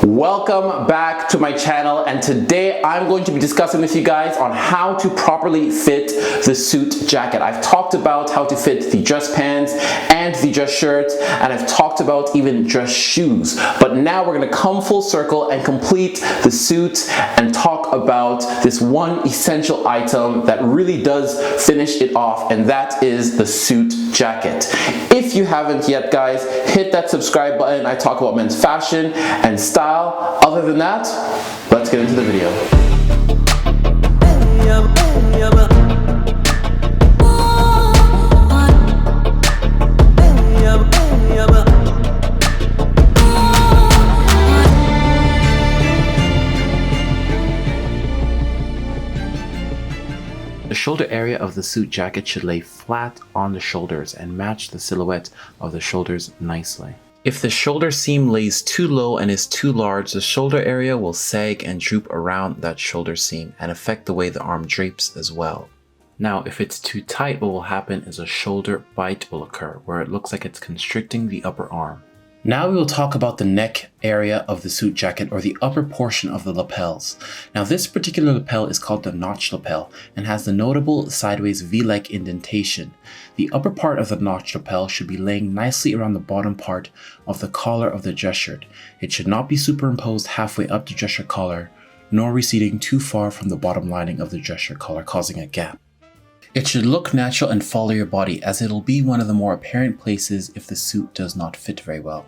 Welcome back to my channel, and today I'm going to be discussing with you guys on how to properly fit the suit jacket. I've talked about how to fit the dress pants and the dress shirt, and I've talked about even dress shoes. But now we're going to come full circle and complete the suit and talk about this one essential item that really does finish it off, and that is the suit jacket. If you haven't yet, guys, hit that subscribe button. I talk about men's fashion and style. Other than that, let's get into the video. The shoulder area of the suit jacket should lay flat on the shoulders and match the silhouette of the shoulders nicely. If the shoulder seam lays too low and is too large, the shoulder area will sag and droop around that shoulder seam and affect the way the arm drapes as well. Now, if it's too tight, what will happen is a shoulder bite will occur, where it looks like it's constricting the upper arm. Now we will talk about the neck area of the suit jacket, or the upper portion of the lapels. Now this particular lapel is called the notch lapel and has the notable sideways V-like indentation. The upper part of the notch lapel should be laying nicely around the bottom part of the collar of the dress shirt. It should not be superimposed halfway up the dress shirt collar, nor receding too far from the bottom lining of the dress shirt collar, causing a gap. It should look natural and follow your body, as it'll be one of the more apparent places if the suit does not fit very well.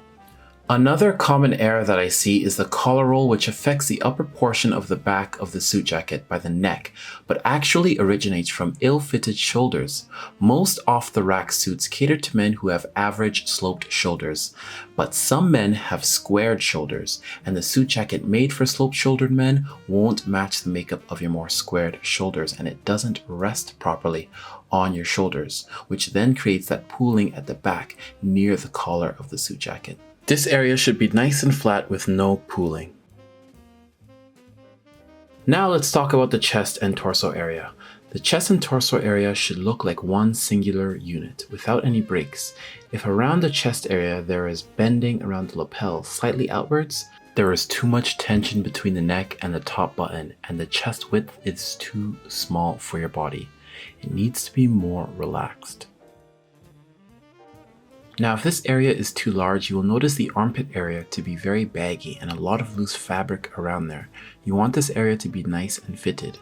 Another common error that I see is the collar roll, which affects the upper portion of the back of the suit jacket by the neck, but actually originates from ill-fitted shoulders. Most off-the-rack suits cater to men who have average sloped shoulders, but some men have squared shoulders, and the suit jacket made for sloped-shouldered men won't match the makeup of your more squared shoulders, and it doesn't rest properly on your shoulders, which then creates that pooling at the back near the collar of the suit jacket. This area should be nice and flat with no pooling. Now let's talk about the chest and torso area. The chest and torso area should look like one singular unit without any breaks. If around the chest area there is bending around the lapel slightly outwards, there is too much tension between the neck and the top button, and the chest width is too small for your body. It needs to be more relaxed. Now, if this area is too large, you will notice the armpit area to be very baggy and a lot of loose fabric around there. You want this area to be nice and fitted.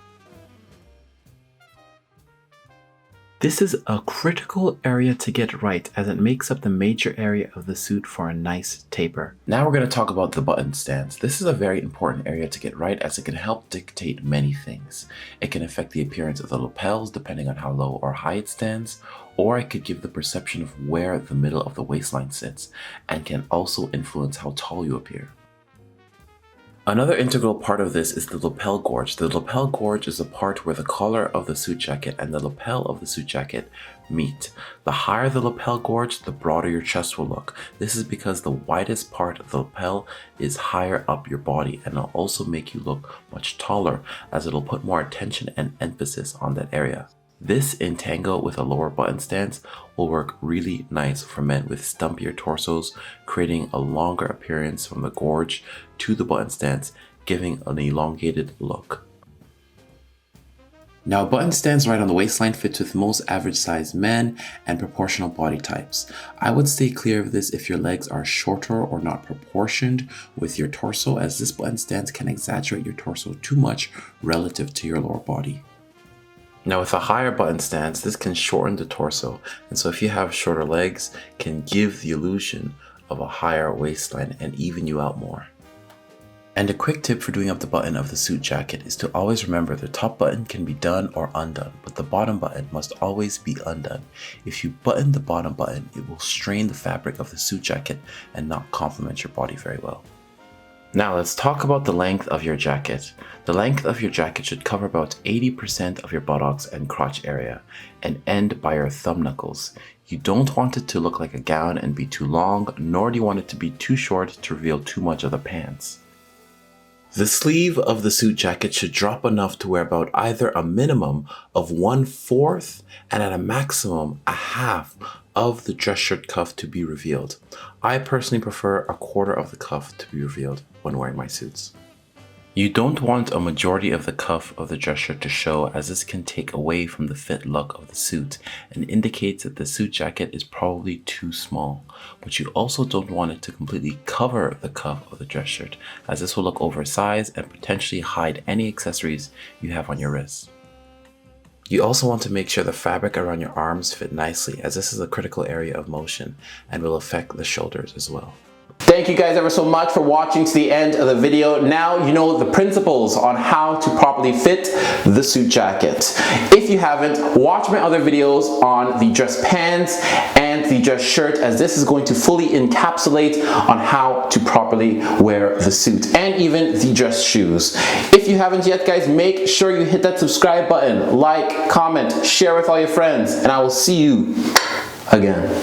This is a critical area to get right, as it makes up the major area of the suit for a nice taper. Now we're going to talk about the button stands. This is a very important area to get right, as it can help dictate many things. It can affect the appearance of the lapels depending on how low or high it stands, or it could give the perception of where the middle of the waistline sits, and can also influence how tall you appear. Another integral part of this is the lapel gorge. The lapel gorge is the part where the collar of the suit jacket and the lapel of the suit jacket meet. The higher the lapel gorge, the broader your chest will look. This is because the widest part of the lapel is higher up your body, and it'll also make you look much taller, as it'll put more attention and emphasis on that area. This, in tango with a lower button stance, will work really nice for men with stumpier torsos, creating a longer appearance from the gorge to the button stance, giving an elongated look. Now, button stance right on the waistline fits with most average sized men and proportional body types. I would stay clear of this if your legs are shorter or not proportioned with your torso, as this button stance can exaggerate your torso too much relative to your lower body. Now, with a higher button stance, this can shorten the torso, and so if you have shorter legs, can give the illusion of a higher waistline and even you out more. And a quick tip for doing up the button of the suit jacket is to always remember the top button can be done or undone, but the bottom button must always be undone. If you button the bottom button, it will strain the fabric of the suit jacket and not complement your body very well. Now let's talk about the length of your jacket. The length of your jacket should cover about 80% of your buttocks and crotch area and end by your thumb knuckles. You don't want it to look like a gown and be too long, nor do you want it to be too short to reveal too much of the pants. The sleeve of the suit jacket should drop enough to where about either a minimum of 1/4 and at a maximum a half of the dress shirt cuff to be revealed. I personally prefer 1/4 of the cuff to be revealed. when wearing my suits. You don't want a majority of the cuff of the dress shirt to show, as this can take away from the fit look of the suit and indicates that the suit jacket is probably too small. But you also don't want it to completely cover the cuff of the dress shirt, as this will look oversized and potentially hide any accessories you have on your wrists. You also want to make sure the fabric around your arms fit nicely, as this is a critical area of motion and will affect the shoulders as well. Thank you guys ever so much for watching to the end of the video. Now you know the principles on how to properly fit the suit jacket. If you haven't, watch my other videos on the dress pants and the dress shirt, as this is going to fully encapsulate on how to properly wear the suit and even the dress shoes. If you haven't yet, guys, make sure you hit that subscribe button, like, comment, share with all your friends, and I will see you again.